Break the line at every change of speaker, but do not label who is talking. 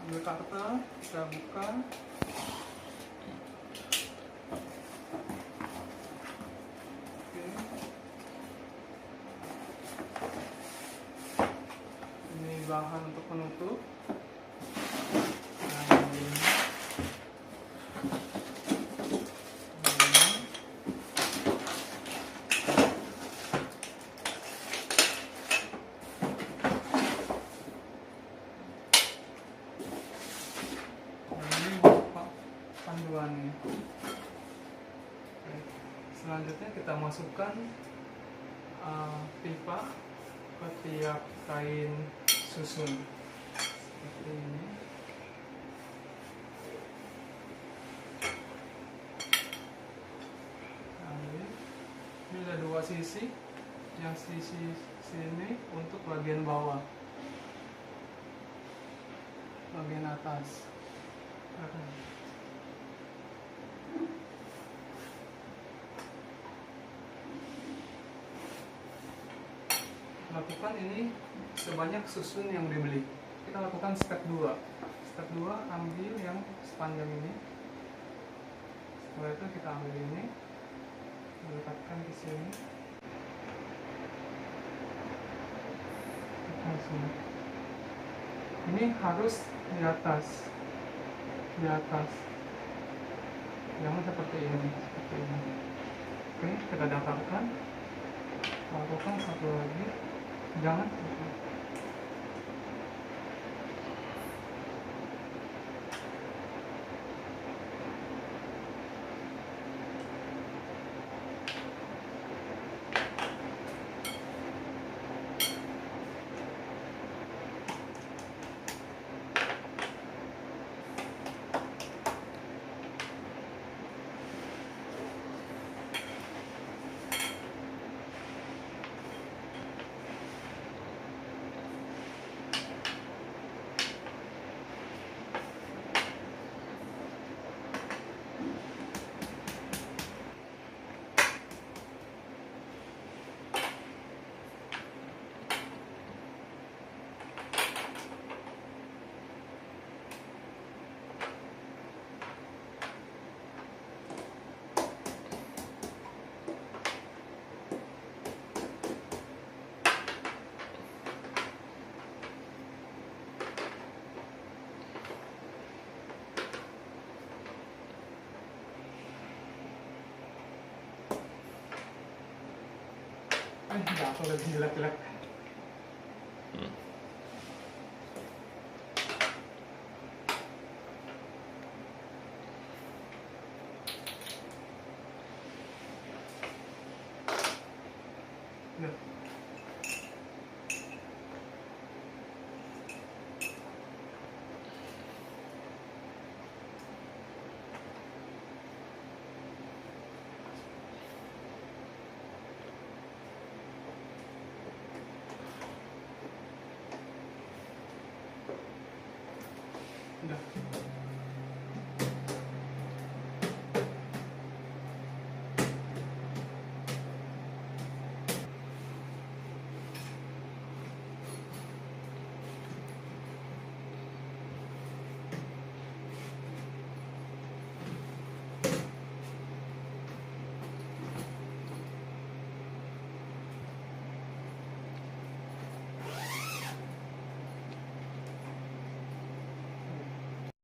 ambil kartu, kita buka. Oke. Ini bahan untuk penutup. Nah, ini. Panduannya. Selanjutnya kita masukkan pipa ke tiap kain susun seperti ini. Ini ada dua sisi, yang sisi sini untuk bagian bawah, bagian atas. Lakukan ini sebanyak susun yang dibeli. Kita lakukan step 2. Step 2, ambil yang sepanjang ini. Setelah itu kita ambil ini, letakkan di sini. Ini harus di atas, jangan seperti ini, Oke, kita daftarkan. Lakukan satu lagi, jangan. Jatuh lagi, jelek-jelek. Udah.